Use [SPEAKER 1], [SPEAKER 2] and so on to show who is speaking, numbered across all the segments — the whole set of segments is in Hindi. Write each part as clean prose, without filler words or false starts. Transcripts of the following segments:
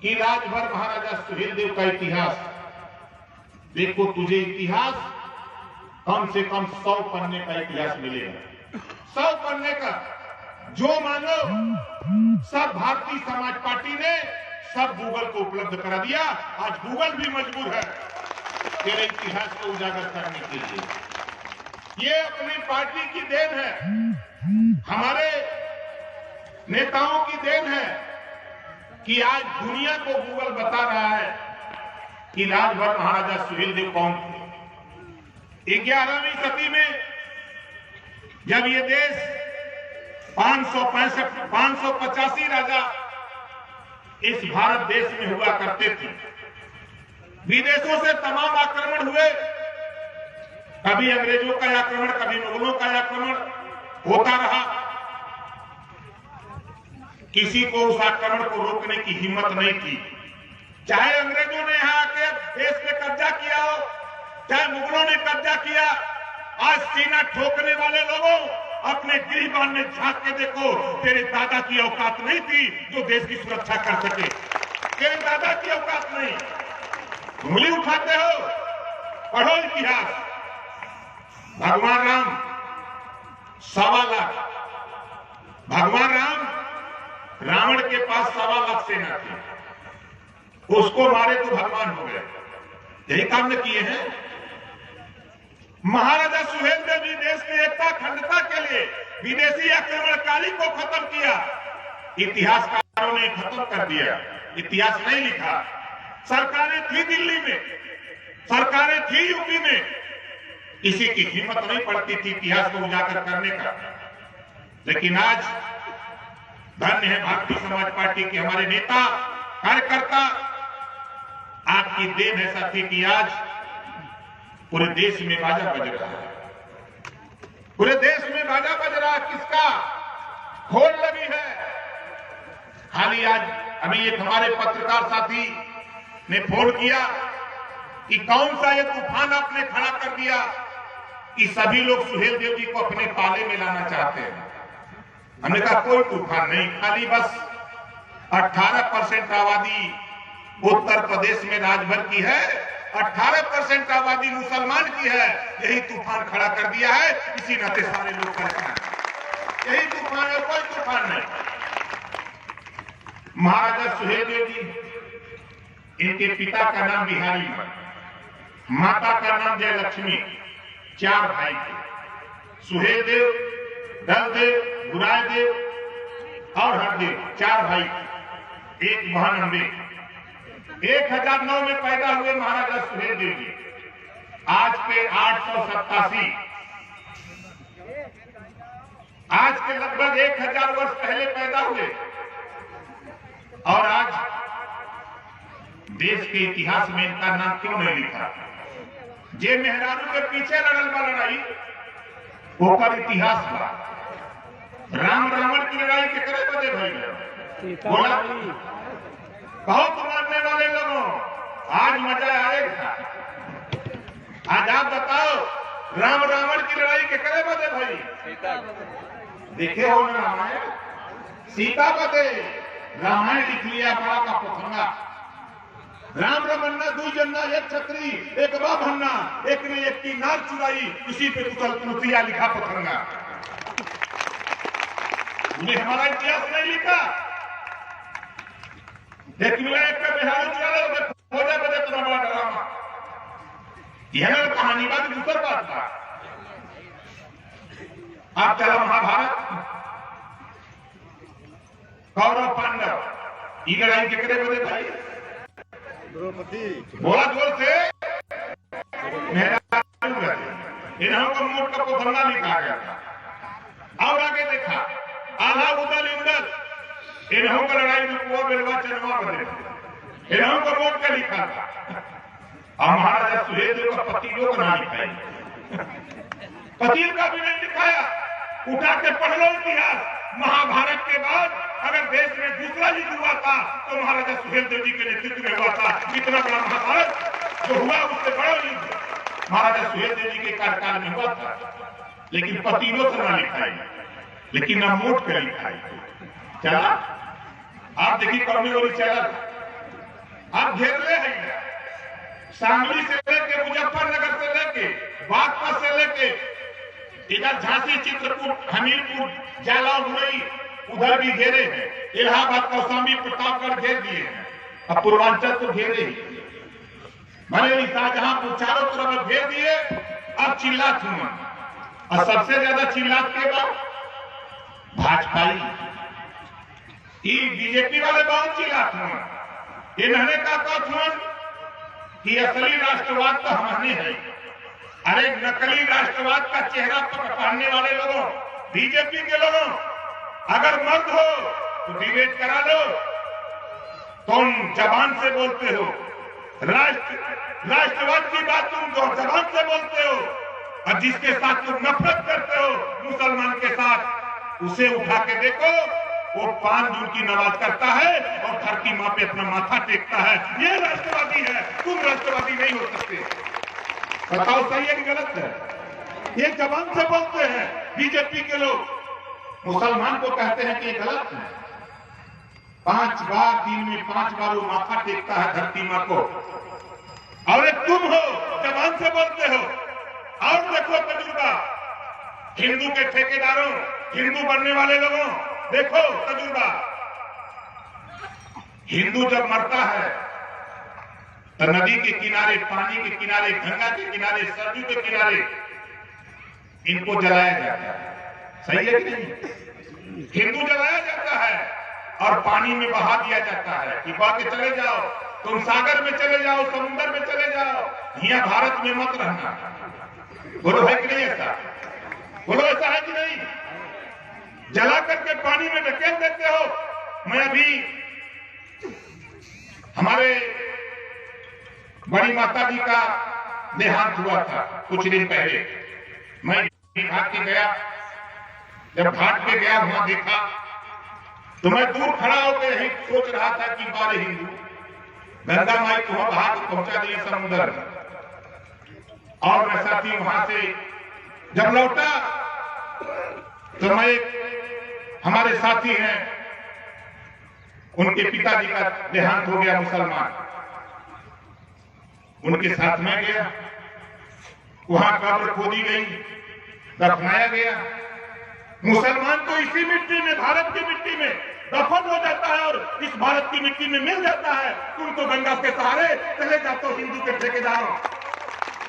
[SPEAKER 1] कि राजभर महाराजा सुहेलदेव का इतिहास देखो, तुझे इतिहास कम से कम 100 पन्ने का इतिहास मिलेगा। 100 पन्ने का जो मानो सब भारतीय समाज पार्टी ने सब गूगल को उपलब्ध करा दिया। आज गूगल भी मजबूर है तेरे इतिहास को उजागर करने के लिए। ये अपनी पार्टी की देन है, हमारे नेताओं की देन है कि आज दुनिया को गूगल बता रहा है कि राजभर महाराजा सुहेलदेव कौन थे। 11वीं सदी में जब ये देश 585 राजा इस भारत देश में हुआ करते थे, विदेशों से तमाम आक्रमण हुए, कभी अंग्रेजों का आक्रमण, कभी मुगलों का आक्रमण होता रहा। किसी को उस आक्रमण को रोकने की हिम्मत नहीं थी। चाहे अंग्रेजों ने यहां आके देश पे कब्जा किया हो, चाहे मुगलों ने कब्जा किया, आज सीना ठोकने वाले लोगों अपने गिरबान में झांक के देखो, तेरे दादा की औकात नहीं थी जो देश की सुरक्षा कर सके। तेरे दादा की औकात नहीं। उंगली उठाते हो, पढ़ो इतिहास। भगवान राम 1.25 लाख, भगवान राम, रावण के पास 1.25 लाख सेना थी, उसको मारे तो भगवान हो गए। यही काम ने किए हैं। महाराजा सुहेलदेव जी देश की एकता अखंडता के लिए विदेशी आक्रमणकारी को खत्म किया। इतिहासकारों ने खत्म कर दिया, इतिहास नहीं लिखा। सरकारें थी दिल्ली में, सरकारें थी यूपी में, किसी की हिम्मत नहीं पड़ती थी इतिहास को उजागर करने का। लेकिन आज धन्य है भारतीय समाज पार्टी के हमारे नेता कार्यकर्ता, आपकी देन है साथी कि आज पूरे देश में बाजा बज रहा है। पूरे देश में बाजा बज रहा है। किसका खोल लगी है। खाली आज अभी एक हमारे पत्रकार साथी ने फोन किया कि कौन सा ये तूफान आपने खड़ा कर दिया कि सभी लोग सुहेलदेव जी को अपने पाले में लाना चाहते हैं। हमने कहा कोई तूफान नहीं, खाली बस 18% आबादी उत्तर प्रदेश में राजभर की है, 18% आबादी मुसलमान की है। यही तूफान खड़ा कर दिया है। इसी नाते सारे लोग परेशान हैं। यही तूफान है, कोई तूफान नहीं। महाराजा सुहेलदेव जी, इनके पिता का नाम बिहारी, माता का नाम जयलक्ष्मी, 4 भाई थे। सुहेलदेव, दलदेव, गुरायदेव और हरदेव, 4 भाई, एक बहन अम्बे। 1009 में पैदा हुए महाराजा सुहेलदेव जी। आज के 887, आज के लगभग 1000 वर्ष पहले पैदा हुए और आज देश के इतिहास में इनका नाम क्यों नहीं लिखा? जे मेहरारू के पीछे लड़ल बा लड़ाई, वो कर इतिहास बा। राम रावण की लड़ाई कितने बजे भई? बोला बहुत मानने वाले लोगों, आज मजा आएगा। आज आप बताओ, राम रावण की लड़ाई कितने बजे भई? देखे हो ना रामायण? सीता बदे रामायण लिख लिया बड़ा का पोखंगा। राम रमन्ना 2 जन्ना, 1 छतरी, 1 बा भन्ना, एक ने एक की नाक चुराई, इसी पे तुलसिया लिखा पथंगा। उन्हें हमारा इतिहास नहीं लिखा। एक बिहार हो जाए बजे तो बड़ा ड्रामा। यह कहानी बात दूसर बात था। आप चला महाभारत, कौरव पांडव, ये लड़ाई कितने बजे भाई? द्रौपदी बोला जोर से, इन्हों को मोट का पोखंगा लिखा गया था। और आगे देखा, आधा उदल इंदल, इन्हों का लड़ाई में कुआ बिलवा चरवा बने, इन्हों को मोट का लिखा था। और महाराजा सुहेलदेव का पतियों का नाम लिखाई, पतियों का भी नहीं दिखाया। उठा के पढ़ लो इतिहास। महाभारत के बाद अगर देश में दूसरा युद्ध हुआ था तो महाराजा सुहेलदेव जी के नेतृत्व में हुआ था। इतना बड़ा महाभारत जो हुआ, उससे बड़ा युद्ध महाराजा सुहेलदेव जी के कार्यकाल में हुआ था। लेकिन पतियों का नाम लिखाई, लेकिन ना मोट कर लिखाई। चला आप देखिए कौन चला आप घेरले हैं सांगली से लेके मुजफ्फरनगर से लेके बागपत से लेके इधर झांसी, चित्रकूट, हमीरपुर, जालौन, मुरई उधर भी घेरे हैं। इलाहाबाद, कौशाम्बी, प्रतापगढ़ घेर दिए हैं। अब पूर्वांचल तो घेरे ही, भले शाहजहांपुर चारों तरफ घेर दिए। अब चिल्लात हूं, और सबसे ज्यादा चिल्लात के बाद भाजपाई बीजेपी वाले बहुत चिल्लात हूं। इन्होंने कहा कि असली राष्ट्रवाद तो हमने है। अरे नकली राष्ट्रवाद का चेहरा पहनने वाले लोगों, बीजेपी के लोगों, अगर मर्द हो तो डिबेट करा लो। तुम जबान से बोलते हो, राष्ट्रवाद की बात तुम जबान से बोलते हो, और जिसके साथ तुम नफरत करते हो मुसलमान के साथ, उसे उठा के देखो, वो 5 जून की नमाज करता है और धरती मां पे अपना माथा टेकता है। ये राष्ट्रवादी है, तुम राष्ट्रवादी नहीं हो सकते। बताओ सही है कि गलत है? ये जबान से बोलते हैं बीजेपी के लोग, मुसलमान को कहते हैं कि ये गलत है। 5 बार दिन में 5 बार वो माथा टेकता है धरती मां को, और एक तुम हो जबान से बोलते हो। और देखो तजुर्बा, हिंदू के ठेकेदारों, हिंदू बनने वाले लोगों, देखो तजुर्बा। हिंदू जब मरता है तो नदी के किनारे, पानी के किनारे, गंगा के किनारे, सरयू के किनारे इनको जलाया जाता है। सही है कि नहीं? हिंदू जलाया जाता है और पानी में बहा दिया जाता है कि बहा के चले जाओ, तुम सागर में चले जाओ, समुद्र में चले जाओ, यहाँ भारत में मत रहना। बोलो है कि नहीं ऐसा? बोलो ऐसा है कि नहीं? जला करके पानी में ढकेल देते हो। मैं अभी हमारे बड़ी माता जी का देहांत हुआ था कुछ दिन पहले। मैं घाट पे गया, जब घाट पे गया वहां देखा तो मैं दूर खड़ा होकर यही सोच रहा था कि बारे हिंदू गंगा माई को बहा के पहुंचा दिए समुद्र में। और मैं साथी वहां से जब लौटा तो मैं, हमारे साथी हैं, उनके पिताजी का देहांत हो गया, मुसलमान, उनके साथ में गया। वहां कब्र खोदी गई, दफनाया गया। मुसलमान तो इसी मिट्टी में, भारत की मिट्टी में दफन हो जाता है और इस भारत की मिट्टी में मिल जाता है। तुम तो गंगा के सहारे चले जाते हो हिंदू के ठेकेदारों,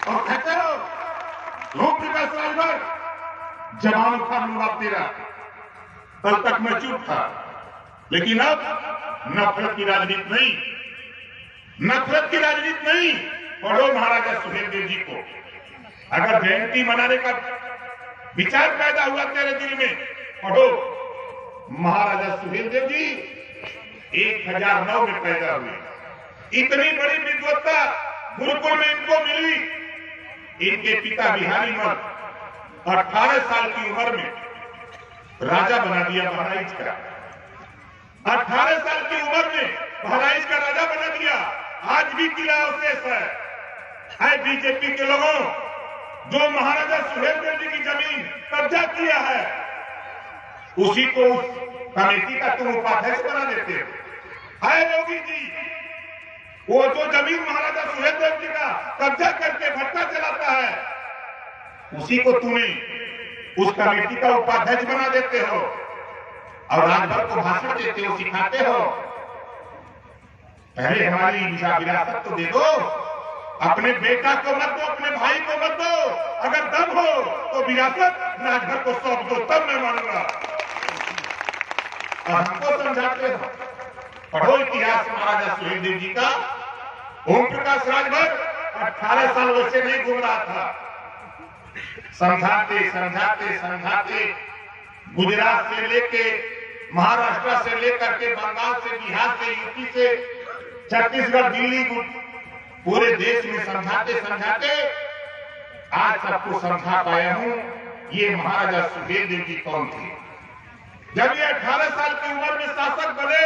[SPEAKER 1] और कहते हो ओम प्रकाश राजभर जवान था लूंगा तेरा। तब तक मैं चुप था, लेकिन अब नफरत की राजनीति नहीं, नफरत की राजनीति नहीं। पढ़ो महाराजा सुहेलदेव जी को। अगर जयंती मनाने का विचार पैदा हुआ तेरे दिल में, पढ़ो महाराजा सुहेलदेव जी 1009 में पैदा हुए। इतनी बड़ी विद्वत्ता गुरुकुल में इनको मिली। इनके पिता बिहारी मल 18 साल की उम्र में राजा बना दिया बहराइच का। 18 साल की उम्र में बहराइच का राजा बना दिया। आज भी किला अवशेष है बीजेपी के लोगों, जो महाराजा सुहेलदेव जी की जमीन कब्जा किया है, उसी को उस कमेटी का तुम उपाध्यक्ष बना देते हो। है योगी जी, वो जो जमीन महाराजा सुहेलदेव जी का कब्जा करके भट्टा चलाता है, उसी को तुम्हें उस कमेटी का उपाध्यक्ष बना देते हो और राजभर को भाषण देते हो, सिखाते हो। पहले हमारी विरासत तो दे दो, अपने बेटा को मत दो, अपने भाई को मत दो। अगर दम हो तो विरासत राजभर को सौंप दो, तब मैं मानूंगा। और हमको समझाते हो, पढ़ो इतिहास महाराजा सुहेलदेव जी का। ओम प्रकाश राजभर 18 साल वैसे नहीं घूम रहा था, समझाते समझाते समझाते गुजरात से लेके, महाराष्ट्र से लेकर के, बंगाल से, बिहार से, यूपी से, छत्तीसगढ़, दिल्ली, पूरे देश में समझाते समझाते आज सबको समझा पाया हूं ये महाराजा सुहेलदेव जी कौन थे। जब ये 18 साल की उम्र में शासक बने,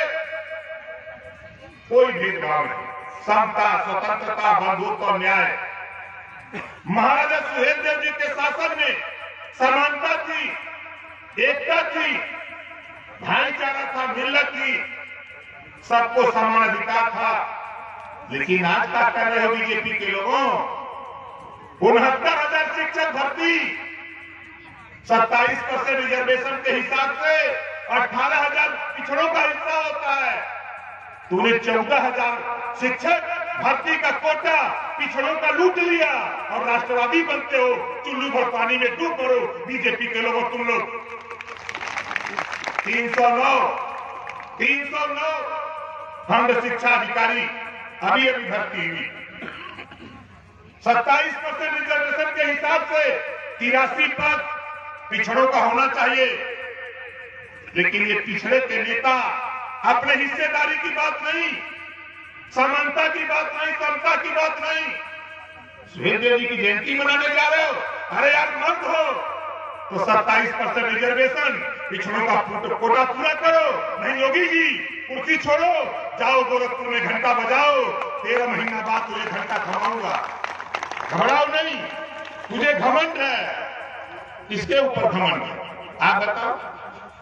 [SPEAKER 1] कोई भेदभाव नहीं, समता, स्वतंत्रता, बंधुत्व, न्याय। महाराजा सुहेलदेव जी के शासन में समानता थी, एकता थी, भाईचारा था, मिल्लत थी, सबको समान अधिकार था। लेकिन आज क्या कर रहे हो बीजेपी के लोगों? 69,000 शिक्षक भर्ती, 27% रिजर्वेशन के हिसाब से 18,000 पिछड़ों का हिस्सा होता है। तूने 14,000 शिक्षक भर्ती का कोटा पिछड़ों का लूट लिया और राष्ट्रवादी बनते हो। चुल्लू भर पानी में डूब मरो बीजेपी के लोगों तुम लोग। 309 खंड शिक्षा अधिकारी अभी भर्ती हुई। 27% रिजर्वेशन के हिसाब से 83 पद पिछड़ों का होना चाहिए। लेकिन ये पिछड़े के नेता अपने हिस्सेदारी की बात नहीं, समानता की बात नहीं, समता की बात नहीं। सुहेल देव जी की जयंती मनाने जा रहे हो? अरे यार मत हो तो 27% रिजर्वेशन पिछड़ों का कोटा पूरा करो। नहीं योगी जी कुर्सी छोड़ो, जाओ गोरखपुर में घंटा बजाओ, 13 महीना बाद तुझे घंटा थमाऊंगा। घबराओ नहीं, तुझे घमंड है। किसके ऊपर घमंड है आप बताओ?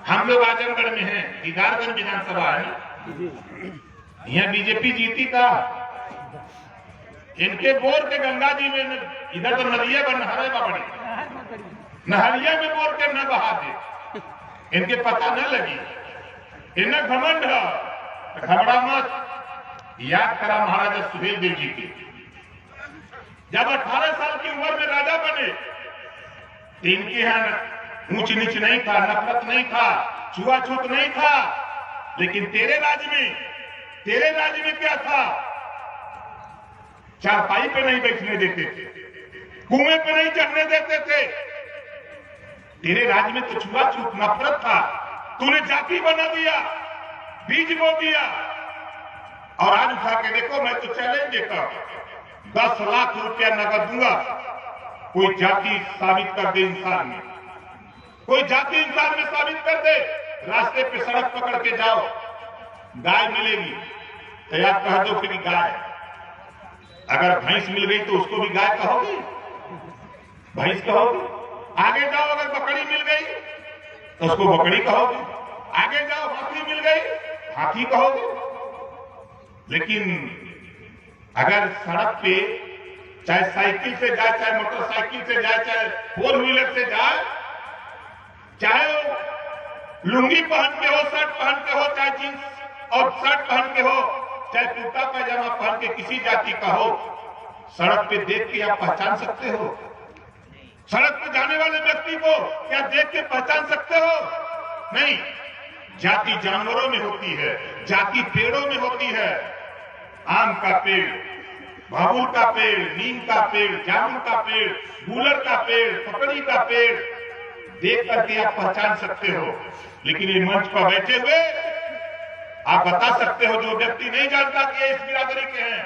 [SPEAKER 1] हम लोग आजमगढ़ में हैं, दीदारगंज विधानसभा है, यहाँ बीजेपी जीती था। इनके बोर के गंगा जी में इधर तो नदिया बन नहरे बड़ी, नहरिया में बोर के न बहा दे, इनके पता न लगी। इन्हें घमंड है, घबरा मत। याद करा महाराजा सुहेल देव जी की, जब 18 साल की उम्र में राजा बने, इनके यहाँ ऊंच नीच नहीं था, नफरत नहीं था, छुआछूत नहीं था। लेकिन तेरे राज्य में क्या था? चारपाई पे नहीं बैठने देते थे, कुएं पे नहीं चढ़ने देते थे। तेरे राज्य में तो छुआछूत नफरत था। तूने जाति बना दिया, बीज बो दिया। और आज उठा के देखो, मैं तो चैलेंज देता हूं, 10 लाख रुपया नगद दूंगा, कोई जाति साबित कर दे इंसान में, कोई जाति इंसान में साबित कर दे। रास्ते पे सड़क पकड़ के जाओ, गाय मिलेगी तो यार कह दो फिर गाय। अगर भैंस मिल गई तो उसको भी गाय कहोगे, भैंस कहोगे। आगे जाओ, अगर बकरी मिल गई तो उसको बकरी कहोगे। आगे जाओ, हाथी मिल गई, हाथी कहोगे। लेकिन अगर सड़क पे चाहे साइकिल से जाए, चाहे मोटरसाइकिल से जाए, चाहे 4 व्हीलर से जाए, चाहे वो लुंगी पहन के हो, शर्ट पहन के हो, चाहे जींस और शर्ट पहन के हो, चाहे कुर्ता पैजामा पहन के किसी जाति का हो, सड़क पे देख के आप पहचान सकते हो? सड़क पे जाने वाले व्यक्ति को क्या देख के पहचान सकते हो? नहीं। जाति जानवरों में होती है, जाति पेड़ों में होती है। आम का पेड़, बबूल का पेड़, नीम का पेड़, जामुन का पेड़, गूलर का पेड़, पकड़ी का पेड़ देख करके आप पहचान सकते हो। लेकिन ये मंच पर बैठे हुए आप बता सकते हो, जो व्यक्ति नहीं जानता कि ये इस बिरादरी के हैं,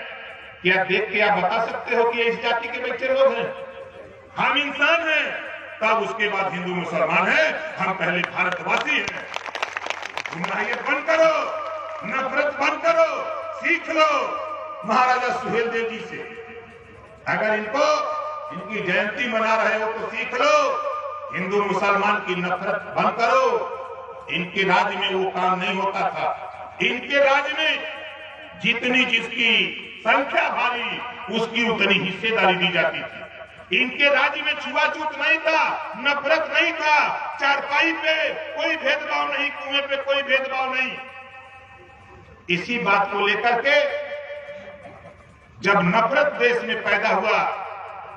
[SPEAKER 1] क्या देख के आप बता सकते हो कि ये इस जाति के बैठे लोग हैं? हम इंसान हैं, तब उसके बाद हिंदू मुसलमान हैं, हम पहले भारतवासी हैं। गुमराहियत बंद करो, नफरत बंद करो, सीख लो महाराजा सुहेल देव जी से। अगर इनकी जयंती मना रहे हो तो सीख लो, हिंदू मुसलमान की नफरत बंद करो। इनके राज्य में वो काम नहीं होता था। इनके राज्य में जितनी जिसकी संख्या भारी, उसकी उतनी हिस्सेदारी दी जाती थी। इनके राज्य में छुआछूत नहीं था, नफरत नहीं था, चारपाई पे कोई भेदभाव नहीं, कुएं पे कोई भेदभाव नहीं। इसी बात को लेकर के जब नफरत देश में पैदा हुआ,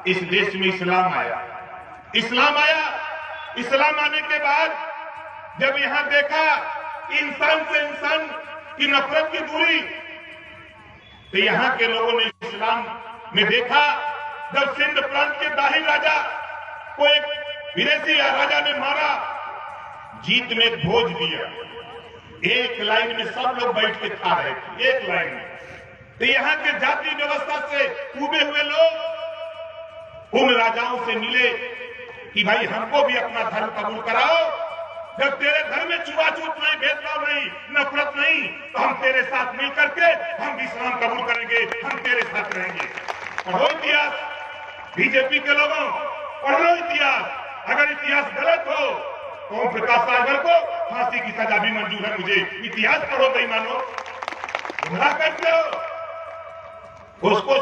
[SPEAKER 1] इस देश में इस्लाम आया। इस्लाम आने के बाद जब यहां देखा इंसान से इंसान की नफरत की दूरी, तो यहां के लोगों ने इस्लाम में देखा। जब सिंध प्रांत के दाहिर राजा को एक विदेशी राजा ने मारा, जीत में भोज दिया, एक लाइन में सब लोग बैठ के खा रहे थे, एक लाइन में। तो यहाँ के जाति व्यवस्था से उबे हुए लोग उन राजाओं से मिले कि भाई हमको भी अपना धर्म कबूल कराओ। जब तेरे घर में छुआछूत नहीं, भेदभाव नहीं, नफरत नहीं, तो हम तेरे साथ मिल करके हम इस्लाम कबूल करेंगे, हम तेरे साथ रहेंगे। पढ़ो इतिहास, बीजेपी के लोगों पढ़ लो इतिहास। अगर इतिहास गलत हो तो ओम प्रकाश सागर को फांसी की सजा भी मंजूर है। मुझे इतिहास पढ़ो बेईमानो, गुमराह करते हो। उसको